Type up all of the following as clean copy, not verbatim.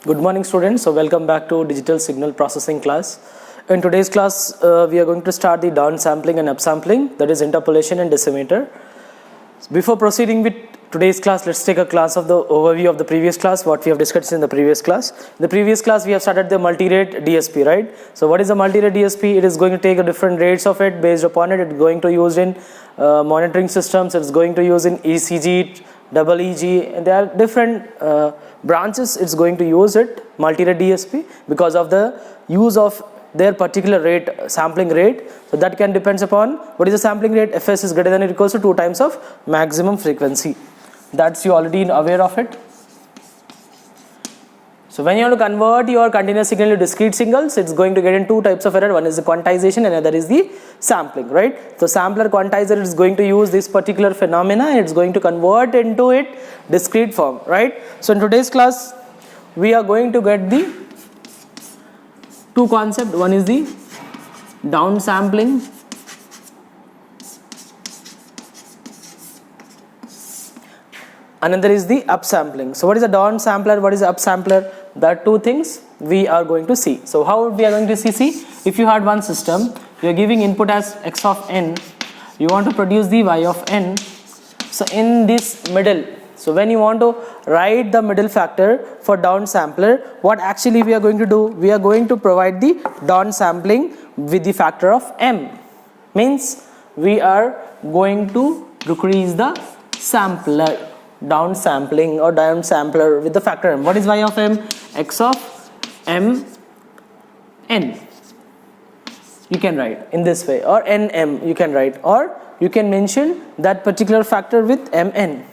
Good morning students, so welcome back to digital signal processing class. In today's class we are going to start the downsampling and upsampling, that is interpolation and decimator. Before proceeding with today's class, let's take a class of the overview of the previous class, what we have discussed in the previous class. In the previous class we have started the multi-rate DSP, right? So what is a multi-rate DSP? It is going to take a different rates of it. Based upon it, it's going to use in monitoring systems, it's going to use in ECG, EEG, and there are different branches it's going to use it, multi-rate DSP, because of the use of their particular rate, sampling rate. So that can depends upon what is the sampling rate. Fs is greater than or equals to 2 times of maximum frequency. That's you already aware of it. So when you want to convert your continuous signal to discrete signals, it's going to get in two types of error. One is the quantization and another is the sampling, right? So sampler quantizer is going to use this particular phenomena and it's going to convert into it discrete form, right? So in today's class, we are going to get the two concepts. One is the downsampling another is the upsampling. So what is a downsampler, what is the upsampler? There are two things we are going to see. So how we are going to see, if you had one system, you are giving input as x of n, you want to produce the y of n. So in this middle, so when you want to write the middle factor for downsampler, what actually we are going to do? We are going to provide the downsampling with the factor of m. Means we are going to decrease the sampler. Downsampling or downsampler with the factor m. What is y of m? X of m n. You can write in this way, or nm you can write, or you can mention that particular factor with mn.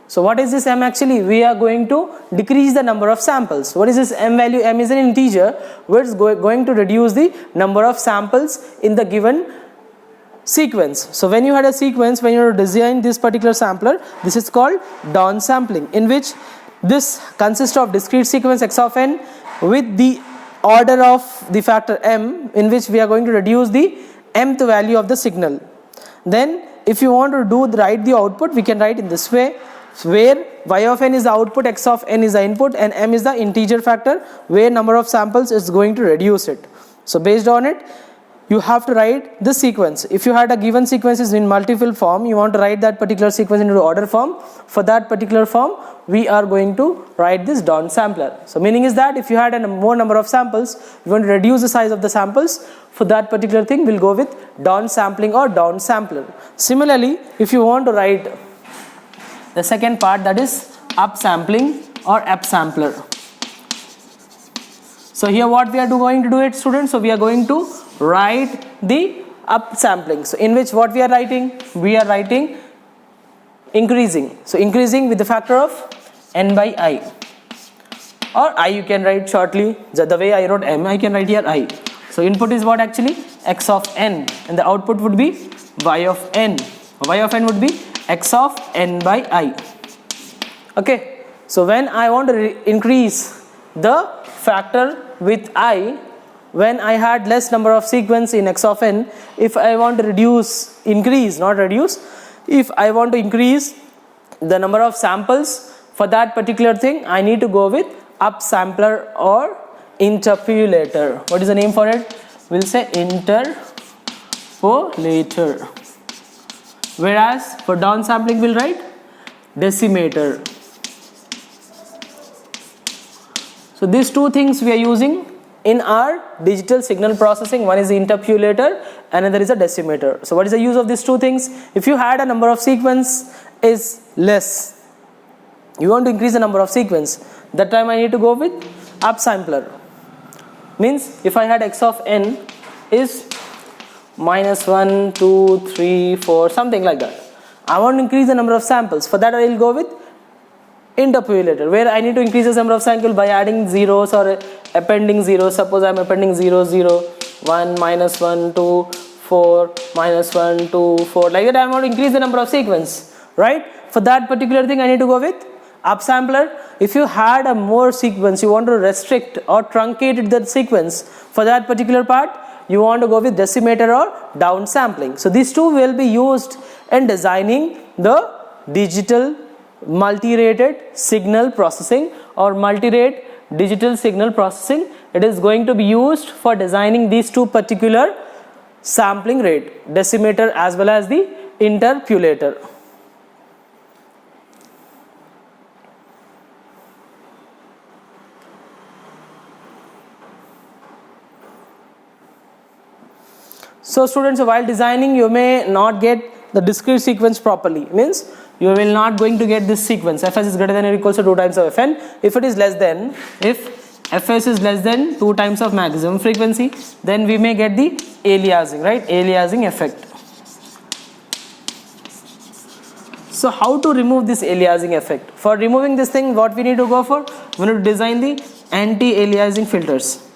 So what is this m actually? We are going to decrease the number of samples. What is this m value? M is an integer, where it's going to reduce the number of samples in the given sequence. So when you had a sequence, when you design this particular sampler, this is called downsampling, in which this consists of discrete sequence x of n with the order of the factor m, in which we are going to reduce the mth value of the signal. Then if you want to write the output, we can write in this way, where y of n is the output, x of n is the input, and m is the integer factor, where number of samples is going to reduce it. So based on it, you have to write this sequence. If you had a given sequence is in multiple form, you want to write that particular sequence into order form. For that particular form, we are going to write this downsampler. So meaning is that if you had a more number of samples, you want to reduce the size of the samples. For that particular thing, we'll go with downsampling or downsampler. Similarly, if you want to write the second part, that is upsampling or upsampler. So here what we are going to do it, students, so we are going to write the upsampling. So in which what we are writing? We are writing increasing. So increasing with the factor of n by I, or I you can write shortly. The way I wrote m, I can write here I. So input is what actually? X of n, and the output would be y of n. Y of n would be x of n by I. Okay. So when I want to increase the factor with I, when I had less number of sequence in x of n, if I want to increase, not reduce, if I want to increase the number of samples for that particular thing, I need to go with upsampler or interpolator. What is the name for it? We'll say interpolator. Whereas for downsampling, we'll write decimator. So these two things we are using in our digital signal processing. One is the interpolator, another is a decimator. So what is the use of these two things? If you had a number of sequence is less, you want to increase the number of sequence, that time I need to go with upsampler. Means if I had x of n is minus 1, 2, 3, 4, something like that, I want to increase the number of samples. For that I will go with interpolator, where I need to increase the number of samples by adding zeros or appending zeros. Suppose I am appending 0, 0, 1, minus 1, 2, 4, minus 1, 2, 4, like that I want to increase the number of sequence, right? For that particular thing I need to go with upsampler. If you had a more sequence, you want to restrict or truncate the sequence, for that particular part you want to go with decimator or downsampling. So these two will be used in designing the digital multi-rated signal processing or multi-rate digital signal processing. It is going to be used for designing these two particular sampling rate, decimator as well as the interpolator. So students, while designing you may not get the discrete sequence properly, means you will not going to get this sequence fs is greater than or equals to 2 times of fn. If it is less than, if fs is less than 2 times of maximum frequency, then we may get the aliasing, right, aliasing effect. So how to remove this aliasing effect? For removing this thing, what we need to go for? We need to design the anti-aliasing filters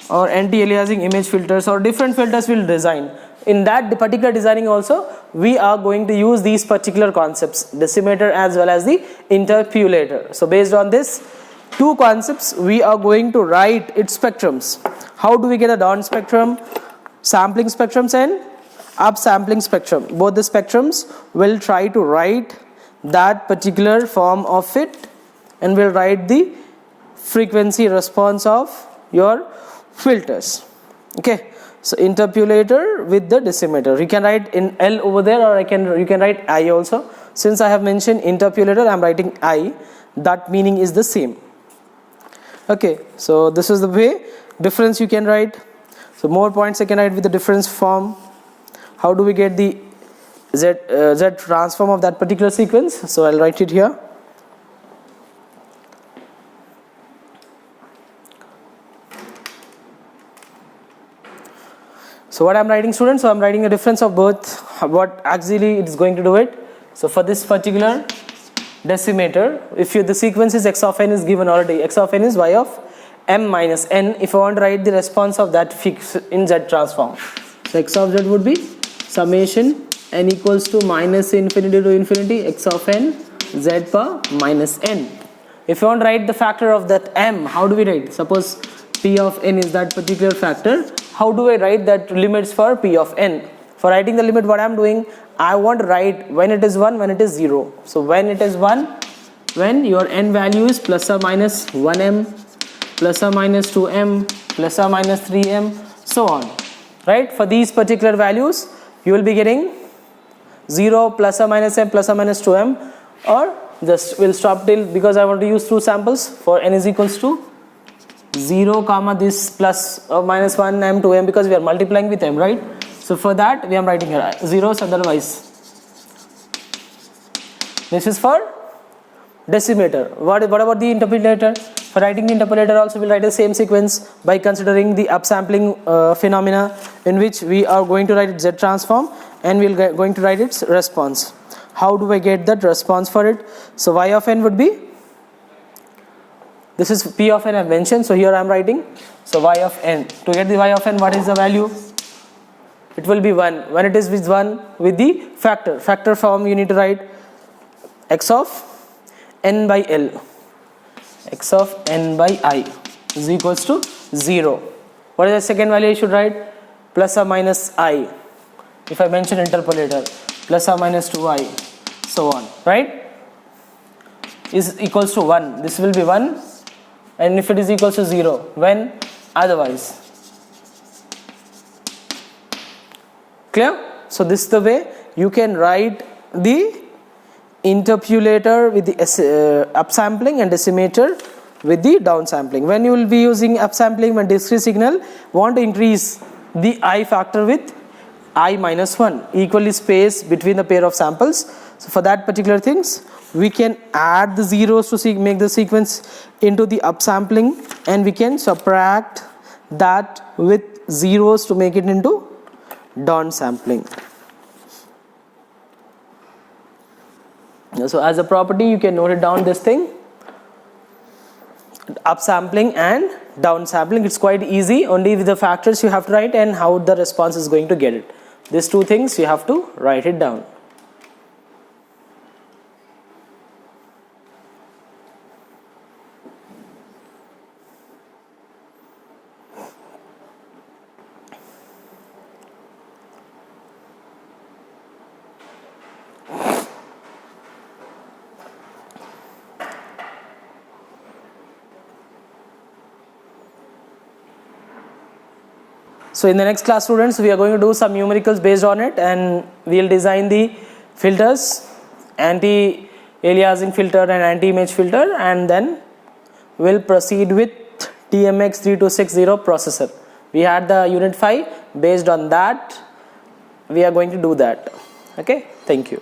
or anti-aliasing image filters, or different filters we'll design. In that particular designing also, we are going to use these particular concepts, decimator as well as the interpolator. So based on this two concepts, we are going to write its spectrums. How do we get a down spectrum, sampling spectrums and upsampling spectrum? Both the spectrums will try to write that particular form of it, and will write the frequency response of your filters. Okay, so interpolator with the decimator, you can write in L over there, or you can write I also. Since I have mentioned interpolator, I am writing I, that meaning is the same. Okay, so this is the way difference you can write. So more points I can write with the difference form. How do we get the Z transform of that particular sequence? So I'll write it here. So what I'm writing, students, so I'm writing a difference of both, what actually it is going to do it. So for this particular decimator, if the sequence is x of n is given already, x of n is y of m minus n. If I want to write the response of that fix in Z transform, so x of z would be summation n equals to minus infinity to infinity x of n z power minus n. If you want to write the factor of that m, how do we write? Suppose p of n is that particular factor. How do I write that limits for p of n? For writing the limit, what I am doing, I want to write when it is 1, when it is 0. So when it is 1, when your n value is plus or minus 1m, plus or minus 2m, plus or minus 3m, so on. Right? For these particular values, you will be getting 0, plus or minus m, plus or minus 2m, or just will stop till, because I want to use two samples for n is equals to 0 comma this plus or minus 1 m 2m, because we are multiplying with m, right? So for that we are writing here zeros, otherwise this is for decimator. What about the interpolator? For writing the interpolator also we'll write the same sequence by considering the upsampling phenomena, in which we are going to write Z transform and we'll going to write its response. How do I get that response for it? So y of n would be, this is p of n I've mentioned, so here I am writing, so y of n. To get the y of n, what is the value? It will be 1. When it is with 1, with the factor form, you need to write x of n by L, x of n by I is equals to 0. What is the second value I should write? Plus or minus I. If I mention interpolator, plus or minus 2i, so on, right? Is equals to 1. This will be 1. And if it is equals to 0, when? Otherwise. Clear? So this is the way you can write the interpolator with the upsampling and decimator with the downsampling. When you will be using upsampling, when discrete signal want to increase the I factor with I minus 1, equally spaced between the pair of samples. So for that particular things, we can add the zeros to make the sequence into the upsampling, and we can subtract that with zeros to make it into downsampling. So as a property, you can note it down, this thing, upsampling and downsampling. It's quite easy, only with the factors you have to write and how the response is going to get it. These two things you have to write it down. So in the next class, students, we are going to do some numericals based on it, and we'll design the filters, anti-aliasing filter and anti-image filter, and then we'll proceed with TMX3260 processor. We had the unit 5. Based on that, we are going to do that. Okay, thank you.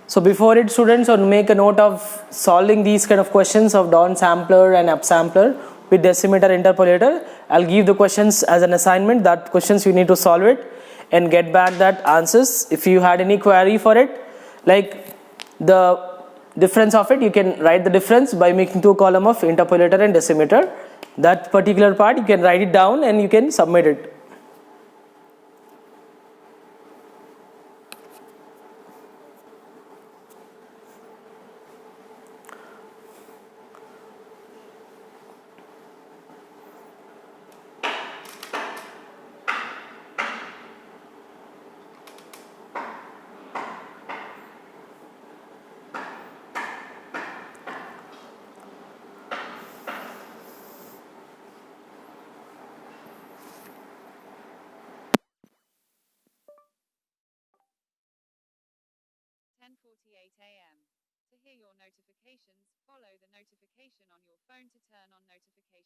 So before it, students, or make a note of solving these kind of questions of downsampler and upsampler with decimeter interpolator. I'll give the questions as an assignment. That questions you need to solve it and get back that answers. If you had any query for it, like the difference of it, you can write the difference by making 2 column of interpolator and decimeter. That particular part you can write it down and you can submit it. AM. To hear your notifications, follow the notification on your phone to turn on notifications.